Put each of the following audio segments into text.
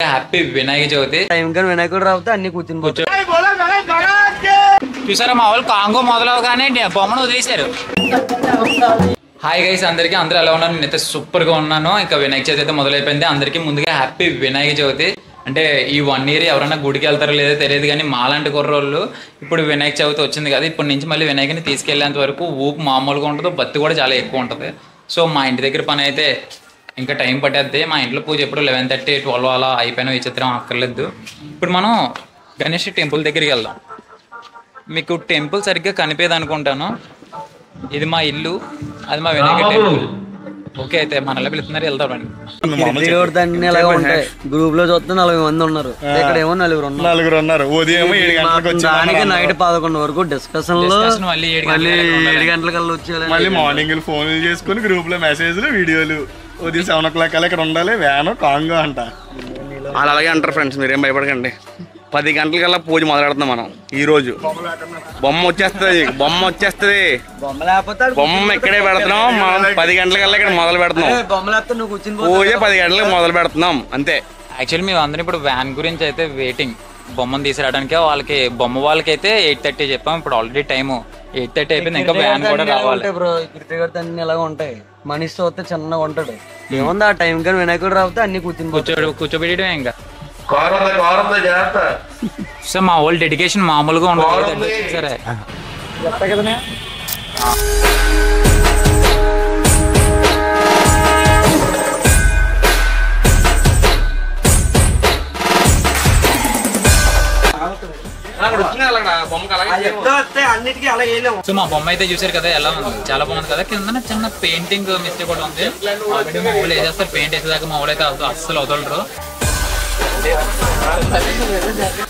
Happy Vinayaka Chavithi. వినాయకుడు రావుతే అన్ని కూర్చుని చూసారా మా వాళ్ళు కాంగో మొదలవగానే బొమ్మను వదిలేశారు. హాయ్ గైస్, అందరికీ అందరూ ఎలా ఉన్నారు? నేనైతే సూపర్ గా ఉన్నాను. ఇంకా వినాయక చవితి అయితే మొదలైపోయింది. అందరికీ ముందుగా హ్యాపీ వినాయక చవితి. అంటే ఈ 1 year ఎవరైనా గుడికి వెళ్తారో లేదో తెలియదు, కానీ మాలాంటి కుర్రోళ్ళు ఇప్పుడు వినాయక చవితి వచ్చింది కదా, ఇప్పటి నుంచి మళ్ళీ వినాయకుని తీసుకెళ్లేంత వరకు ఊపు మామూలుగా ఉంటుంది, భక్తి కూడా చాలా ఎక్కువ ఉంటుంది. సో మా ఇంటి దగ్గర పని అయితే ఇంకా టైం పట్టేద్ది. మా ఇంట్లో పూజ ఎప్పుడు 11:30, 12 అలా అయిపోయిన విచిత్రం అక్కర్లేదు. ఇప్పుడు మనం గణేష్ టెంపుల్ దగ్గరికి వెళ్దాం. మీకు టెంపుల్ సరిగ్గా కనిపేది అనుకుంటాను. ఇది మా ఇల్లు, అది మా వినాయక టెంపుల్. ఓకే, అయితే మనల్ని పిలుస్తున్నారు, వెళ్తామండి. గ్రూప్ లో చూస్తే 40 మంది ఉన్నారు, ఇక్కడ ఏమో 4 ఉన్నారు. దానికి నైట్ 11 వరకు డిస్కషన్ లో మళ్ళీ 7 గంటలకల్లా వచ్చేయాలి. మళ్ళీ మార్నింగ్ ఫోన్లు చేసుకుని గ్రూప్ లో మెసేజ్లు, వీడియోలు. ఉదయం 7 o'clock కల్లా ఇక్కడ ఉండాలి, వ్యాను కాంగో అంట. వాళ్ళు అలాగే అంటారు ఫ్రెండ్స్, మీరేం భయపడకండి. 10 గంటలకల్లా పూజ మొదలు పెడుతున్నాం మనం. ఈ రోజు బొమ్మ వచ్చేస్తుంది. బొమ్మ ఇక్కడే పెడుతున్నాం మనం. 10 గంటలకల్లా ఇక్కడ మొదలు పెడుతున్నాం పూజ. 10 గంటలకు మొదలు పెడుతున్నాం అంతే. యాక్చువల్లీ మేము అందరం ఇప్పుడు వ్యాన్ గురించి అయితే వెయిటింగ్. బొమ్మను తీసుకురావడానికి వాళ్ళకి బొమ్మ వాళ్ళకైతే 8:30 చెప్పాం. ఇప్పుడు ఆల్రెడీ టైము 8:30 అయిపోయింది, ఇంకా వ్యాన్ కూడా రావాలి. అన్ని ఎలాగ ఉంటాయి. మనిషి చూస్తే చిన్నగా ఉంటాడు, ఏముంది ఆ టైం కానీ వినాయకుడు రావుతే అన్ని కూర్చోబెట్టడమే. ఇంకా సో మా వాళ్ళు డెడికేషన్ మామూలుగా ఉండదు. సరే సో మా బొమ్మ అయితే చూసారు కదా ఎలా ఉంది, చాలా బాగుంది కదా. కింద చిన్న పెయింటింగ్ మిస్టేక్ కూడా ఉంది. ఆల్రెడీ మా ఊళ్ళు వేసేస్తారు, పెయింట్ వేసేదాకా మా ఊళ్ళైతే అస్సలు వదలరు.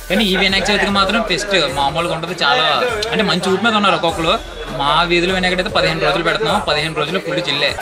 కానీ ఈ వినాయక చవితికి మాత్రం ఫెస్ట్ మామూలుగా ఉంటుంది. చాలా అంటే మంచి ఊపి మీద ఉన్నారు ఒక్కొక్కరు. మా వీధిలో వినాయకుడు అయితే 15 రోజులు పెడుతున్నాం. 15 రోజులు ఫుల్ చిల్లే.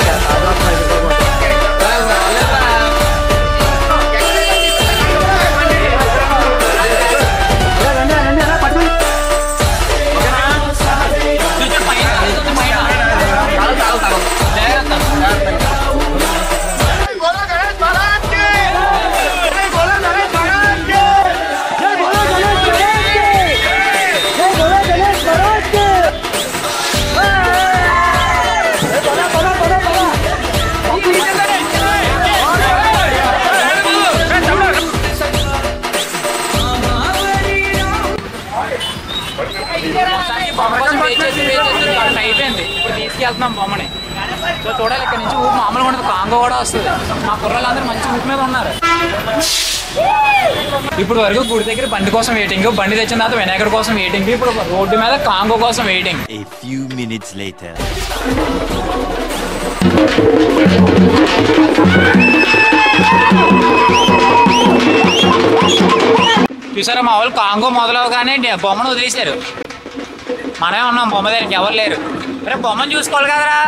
అయిపోయింది, ఇప్పుడు తీసుకెళ్తున్నాం బొమ్మని. సో చూడాలి, ఇక్కడ నుంచి ఊపు మామూలుగా ఉండదు, కాంగో కూడా వస్తుంది. మా కుర్రలందరూ మంచి ఊపు మీద ఉన్నారు. ఇప్పుడు వరకు గుడి దగ్గర బండి కోసం వెయిటింగ్, బండి తెచ్చిన తర్వాత వినాయకుడి కోసం వెయిటింగ్, ఇప్పుడు రోడ్డు మీద కాంగో కోసం వెయిటింగ్. చూసారా మా వాళ్ళు కాంగో మొదలవగానే బొమ్మను వదిలేశారు. మనమే ఉన్నాం బొమ్మ దగ్గరికి, ఎవరు లేరు. అరే బొమ్మను చూసుకోవాలి కదరా.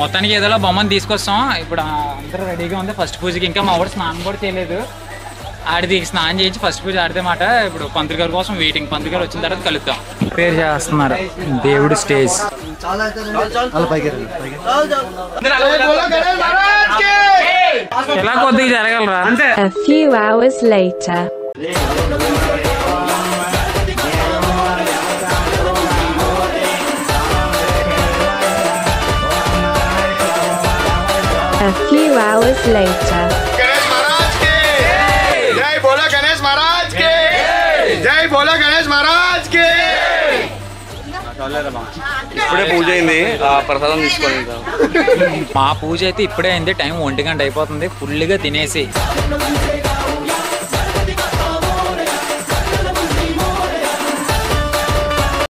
మొత్తానికి ఏదో బొమ్మను తీసుకొస్తాం. ఇప్పుడు అందరూ రెడీగా ఉంది ఫస్ట్ పూజకి. ఇంకా మా వాడు స్నానం కూడా చేయలేదు. ఆడిది స్నానం చేయించి ఫస్ట్ పూజ ఆడితే మాట. ఇప్పుడు పంతులు గారి కోసం వెయిటింగ్. పంతులు గారు వచ్చిన తర్వాత కలుద్దాం. ప్రేయర్ చేస్తున్నారు దేవుడు స్టేజ్. ఎలా కొద్దిగా జరగలరా అంతే. A few hours later. A few hours later. Ganesh महाराज के जय बोला, गणेश महाराज के जय बोला, गणेश महाराज के ఇప్పుడే పూజ అయింది, ప్రసాదం తీసుకోండి. ఇంకా మా పూజ అయితే ఇప్పుడే అయింది, టైం 1 గంట అయిపోతుంది. ఫుల్గా తినేసి